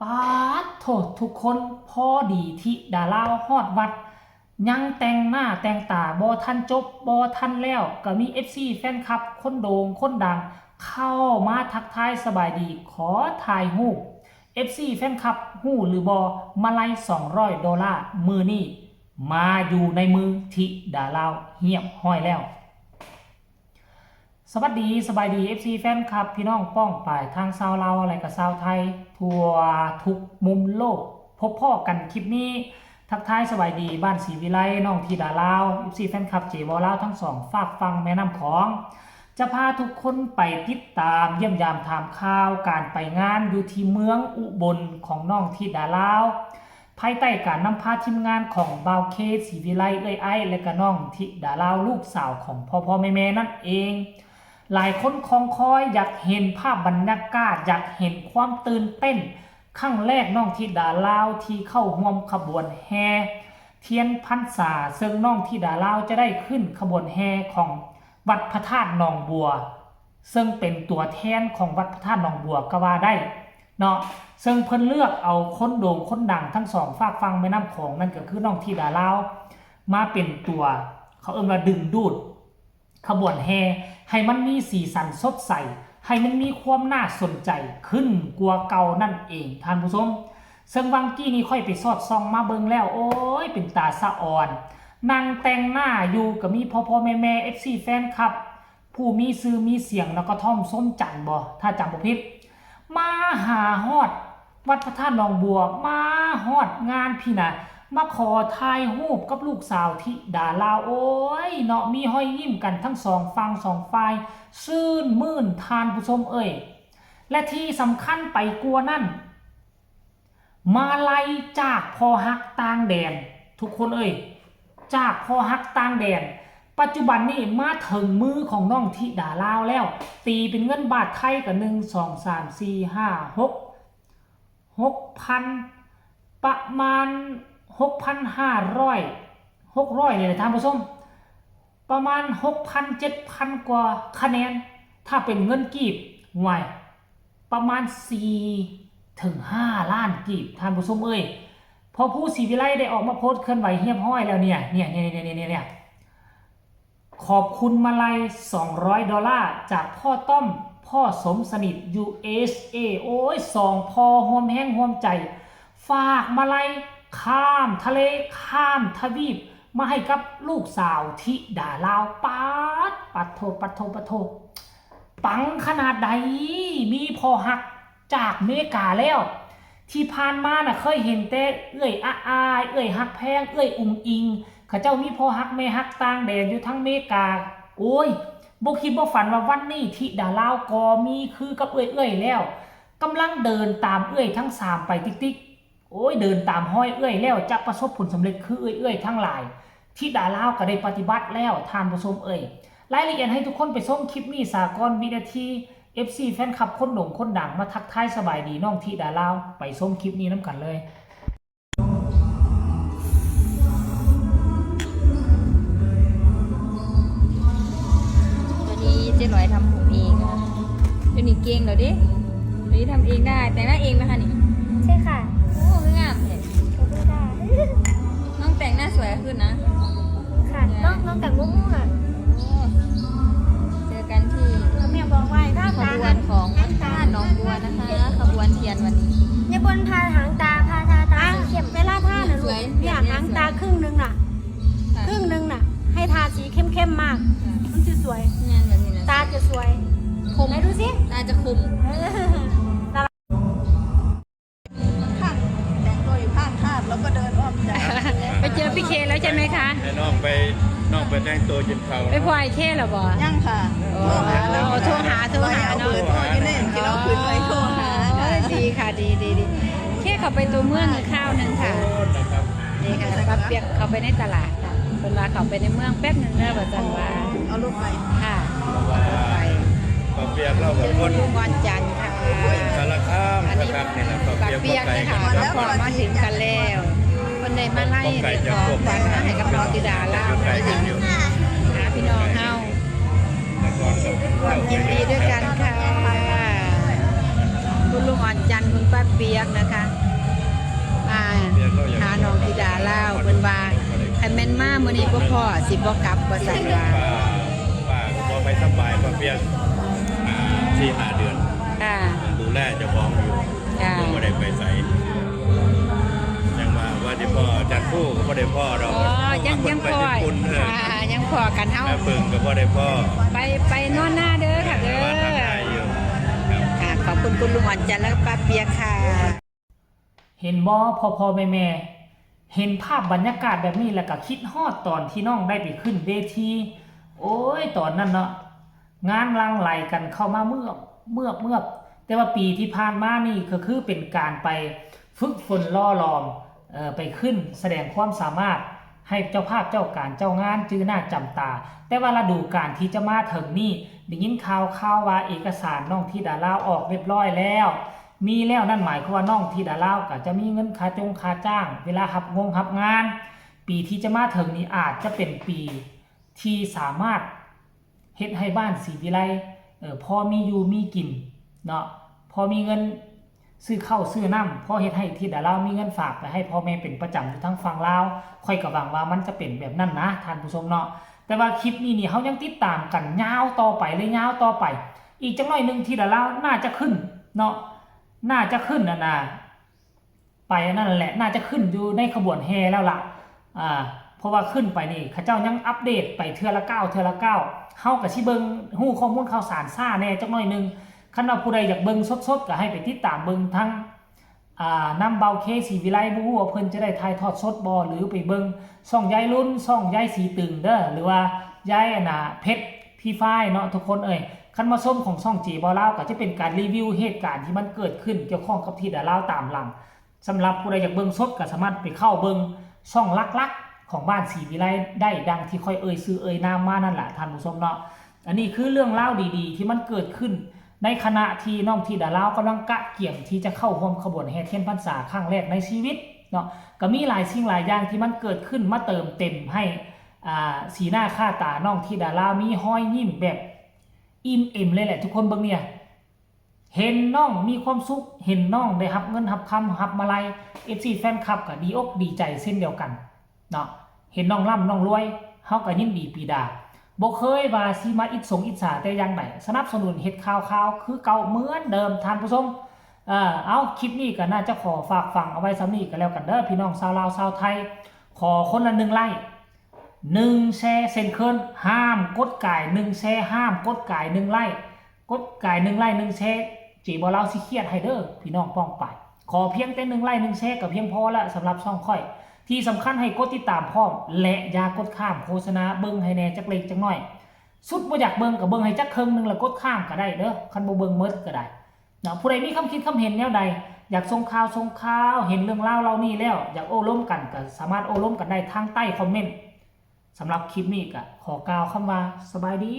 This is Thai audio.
ป๊าดโถทุกคนพอดีที่ดาราฮอดวัดยังแต่งหน้าแต่งตาบ่ทันจบบ่ทันแล้วก็มี FC แฟนคลับคนโด่งคนดังเข้ามาทักทายสบายดีขอถ่ายรูป FC แฟนคลับฮู้หรือบ่มาไล่$200มือนี่มาอยู่ในมือที่ดาราเหียบห้อยแล้วสวัสดีสบายดี FC แฟนคลับพี่น้องป้องป่ายทางชาวลาวอะไรกับชาวไทยทั่วทุกมุมโลกพบพ่อกันคลิปนี้ทักทายสบายดีบ้านศรีวิไลน้องทีดาลาว FC แฟนคลับเจวอลาวทั้งสองฝากฟังแม่น้ำของจะพาทุกคนไปติดตามเยี่ยมยามถามข่าวการไปงานอยู่ที่เมืองอุบลของน้องทีดาลาวภายใต้การนำพาทีมงานของบ่าวเคศรีวิไลไอ้และก็น้องทิดาลาวลูกสาวของพ่อแม่นั่นเองหลายคนคอยอยากเห็นภาพบรรยากาศอยากเห็นความตื่นเต้นครั้งแรกน้องธิดาลาวที่เข้าร่วมขบวนแห่เทียนพรรษาซึ่งน้องธิดาลาวจะได้ขึ้นขบวนแห่ของวัดพระธาตุหนองบัวซึ่งเป็นตัวแทนของวัดพระธาตุหนองบัวก็ว่าได้เนาะซึ่งเพิ่นเลือกเอาคนโด่งคนดังทั้งสองฝากฟังแม่น้ำของนั่นก็คือน้องธิดาลาวมาเป็นตัวเขาว่าดึงดูดขบวนแห่ให้มันมีสีสันสดใสให้มันมีความน่าสนใจขึ้นกว่าเก่านั่นเองท่านผู้ชมซึ่งวังกี้นี้ค่อยไปสอดส่องมาเบิ่งแล้วโอ้ยเป็นตาสะอ่อนนางแต่งหน้าอยู่กับมีพ่อแม่ FC แฟนคลับผู้มีชื่อมีเสียงแล้วก็ท่อมส้มจันทร์บ่ถ้าจำบ่ผิดมาหาฮอดวัดพระธาตุหนองบัวมาฮอดงานพี่น่ะมาขอถ่ายรูปกับลูกสาวธิดาลาวโอ้ยเนาะมีห้อยยิ้มกันทั้งสองฝั่งสองฝ่ายซื่นมื่นทานผู้ชมเอ่ยและที่สำคัญไปกลัวนั่นมาไล่จากพอฮักต่างแดนทุกคนเอ่ยจากพอฮักต่างแดนปัจจุบันนี้มาถึงมือของน้องธิดาลาวแล้วตีเป็นเงินบาทไทยกับ1 2 3 4 5 6 ประมาณ6,500เลยท่านผู้ชมประมาณ 6,000-7,000 กว่าคะแนนถ้าเป็นเงินกีบหวยประมาณ4-5 ล้านกีบท่านผู้ชมเอ้ยพอผู้ศรีวิไลได้ออกมาโพสต์เคลื่อนไหวเฮียบห้อยแล้วเนี่ยขอบคุณมาลัย$200จากพ่อต้อมพ่อสมสนิท USA โอ้ยสองพ่อห่วมแห้งห่วมใจฝากมาลัยข้ามทะเลข้ามทวีปมาให้กับลูกสาวธิดาลาวปัดโทปังขนาดใดมีพอหักจากเมกาแล้วที่ผ่านมาน่ะเคยเห็นแต่เอ้ยอายเอ้ยหักแพงเอ้ยอุ้งอิงเขาเจ้ามีพอหักแม่หักต่างแดนอยู่ทั้งเมกาโอ้ยบ่คิดบ่ฝันว่าวันนี้ธิดาลาวก็มีคือกับเอ้ยแล้วกำลังเดินตามเอ้ยทั้ง3ไปติ๊กโอ้ยเดินตามห้อยเอ้ยแล้วจะประสบผลสำเร็จคือเอ้ยทั้งหลายที่ดาลาวก็ได้ปฏิบัติแล้วทานผู้ชมเอ้ยรายละเอียดให้ทุกคนไปชมคลิปนี้สากลวินาที FC แฟนคลับคนโด่งคนดังมาทักทายสบายดีน้องที่ดาลาวไปชมคลิปนี้น้ำกันเลยตัวนี้เจ๊ลอยทำผมเองนะตัวนี้เก่งเหรอดิตัวนี้ทำเองได้แต่งหน้าเองไหมคะนี่ใช่ค่ะโอ้งามเลยขอบคุณค่ะน้องแต่งหน้าสวยขึ้นนะค่ะน้องแต่งมุ้งค่ะเจอกันที่แม่บอกไว้ถ้าขบวนของวัดพระธาตุหนองบัวนะคะขบวนเทียนวันนี้ในบนพาหางตาพาตาสีเข้มเวลาท่าน่ะลูกเนี่ยหางตาครึ่งนึงน่ะให้ทาสีเข้มมากมันจะสวยงานแบบนี้นะตาจะสวยคมไหนดูสิตาจะคมแต่งตัวอยู่ข้างคาดแล้วก็เดินอ้อมใจไปเจอพี่เคแล้วใช่ไหมคะน้องไปแต่งตัวยินเขาไปพลอยเคเหรอบ่ยังค่ะโทรหาเนาะโทรอยู่นี่ที่เราคืนไว้โทรหาดีค่ะดีเคเขาไปตัวเมืองข้าวนึงค่ะนี่ค่ะป้าเปียกเขาไปในตลาดค่ะเป็นว่าเขาไปในเมืองแป๊บนึงแล้วว่าจังว่าเอาลูกไปค่ะไปป้าเปียกเราแบบคนวันจันทร์ค่ะสารคามนะครับนี่แหละป้าเปียกค่ะแล้วพอมาถึงกันแล้วคนใดมาไล่ของฝันให้กับน้องธิดาลาวหาพี่น้องเฮายินดีด้วยกันค่ะคุณลุงอ่อนจันทร์คุณป้าเปียกนะคะ เปียกเราอยาก หาน้องธิดาเล่าเพิ่นว่าคันแม่นมามื้อนี้บ่พอสิบ่กลับว่าซั่นว่า ป้าก็ไปสบายป้าเปียก4-5 เดือน ค่ะ ดูแลเจ้าของอยู่ ค่ะ ก็ได้ไปใส่ยังว่าที่พ่อจัดผู้ก็บ่ได้พ่อเรา อ๋อยัง ไป พอ ญี่ปุ่น ยังพอกันเฮา แม่ปึงก็บ่ได้พ่อ ไปนอนหน้าเด้อค่ะเด้อ ว่าทำได้อยู่ครับ ค่ะขอบคุณคุณลุงอ่อนจันทร์และป้าเปียกค่ะ เห็นบ่พ่อแม่เห็นภาพบรรยากาศแบบนี้แล้วก็คิดฮอดตอนที่น้องได้ไปขึ้นเวทีโอ้ยตอนนั้นเนาะงานลังไหลกันเข้ามาเมื่อแต่ว่าปีที่ผ่านมานี่ก็คือเป็นการไปฝึกฝนล่อลองไปขึ้นแสดงความสามารถให้เจ้าภาพเจ้าการเจ้างานจื้อหน้าจำตาแต่ว่าฤดูกาลที่จะมาถึงนี่ได้ยินข่าวว่าเอกสารน้องธิดาลาวออกเรียบร้อยแล้วมีแล้วนั่นหมายความว่าน้องธิดาลาวก็จะมีเงินค่าจ้างเวลารับงานปีที่จะมาถึงนี้อาจจะเป็นปีที่สามารถเฮ็ดให้บ้านศรีวิไลพอมีอยู่มีกินเนาะพอมีเงินซื้อข้าวซื้อน้ำพอเฮ็ดให้ธิดาลาวมีเงินฝากไปให้พ่อแม่เป็นประจำอยู่ทั้งฝั่งลาวค่อยก็หวังว่ามันจะเป็นแบบนั้นนะท่านผู้ชมเนาะแต่ว่าคลิปนี้นี่เฮายังติดตามกันยาวต่อไปเลยยาวต่อไปอีกจักหน่อยนึงธิดาลาวน่าจะขึ้นเนาะน่าจะขึ้นนะไปนั่นแหละน่าจะขึ้นอยู่ในขบวนแห่แล้วล่ะเพราะว่าขึ้นไปนี่เขาเจ้ายังอัปเดตไปเทื่อละ9เฮาก็สิเบิ่งฮู้ข้อมูลข่าวสารซ่าแน่จักหน่อยนึงคันว่าผู้ใดอยากเบิ่งสดๆก็ให้ไปติดตามเบิ่งทั้งน้ำเบาเคศรีวิไลบ่ฮู้ว่าเพิ่นจะได้ถ่ายทอดสดบ่หรือไปเบิ่งช่องยายรุ่นช่องยายสีตึงเด้อหรือว่ายายเพชรพี่ฝ้ายเนาะทุกคนคันมาส้มของช่องจีบ่ลาวก็จะเป็นการรีวิวเหตุการณ์ที่มันเกิดขึ้นเกี่ยวข้องกับธิดาลาวตามหลังสำหรับผู้ใดอยากเบิ่งสดก็สามารถไปเข้าเบิ่งช่องลักๆของบ้านศรีวิไลได้ดังที่ค่อยซื้อนามมานั่นแหละท่านผู้ชมเนาะอันนี้คือเรื่องเล่าดีๆที่มันเกิดขึ้นในขณะที่น้องธิดาลาวกำลังกะเกี่ยงที่จะเข้าร่วมขบวนแห่เทียนพรรษาครั้งแรกในชีวิตเนาะก็มีหลายสิ่งหลายอย่างที่มันเกิดขึ้นมาเติมเต็มให้สีหน้าค่าตาน้องธิดาลาวมีห้อยยิ้มแบบอิ่มเอ็มเลยแหละทุกคนเบิ่งเนี่ยเห็นน้องมีความสุขเห็นน้องได้รับเงินรับคำรับมาลัย FC แฟนคลับก็ดีอกดีใจเช่นเดียวกันเนาะเห็นน้องร่ำน้องรวยเฮาก็ยินดีปีดาบ่เคยว่าสิมาอิจฉาแต่อย่างใดสนับสนุนเฮ็ดข่าวคือเก่าเหมือนเดิมท่านผู้ชมเอาคลิปนี้ก็น่าจะขอฝากฟังเอาไว้ซ้ำนี้กันแล้วกันเด้อพี่น้องชาวลาวชาวไทยขอคนละ1 ไลค์1 แชร์เซ็นเคิลห้ามกดก่าย1 แชร์ห้ามกดก่าย1 ไลค์กดก่าย1 ไลค์1 แชร์จีบ่ลาวสิเครียดให้เด้อพี่น้องป้องไปขอเพียงแต่1 ไลค์1 แชร์ก็เพียงพอละสำหรับช่องค่อยที่สำคัญให้กดติดตามพร้อมและอย่ากดข้ามโฆษณาเบิ่งให้แน่จักเล็กจักน้อยสุดบ่อยากเบิ่งก็เบิ่งให้จักครึ่งนึงแล้วกดข้ามก็ได้เด้อคันบ่เบิ่งหมดก็ได้เนาะผู้ใดมีความคิดความเห็นแนวใดอยากส่งข่าวเห็นเรื่องราวเหล่านี้แล้วอยากโอ้ล้มกันก็สามารถโอ้ล้มกันได้ทางใต้คอมเมนต์สำหรับคลิปนี้ก็ขอกล่าวคำว่าสบายดี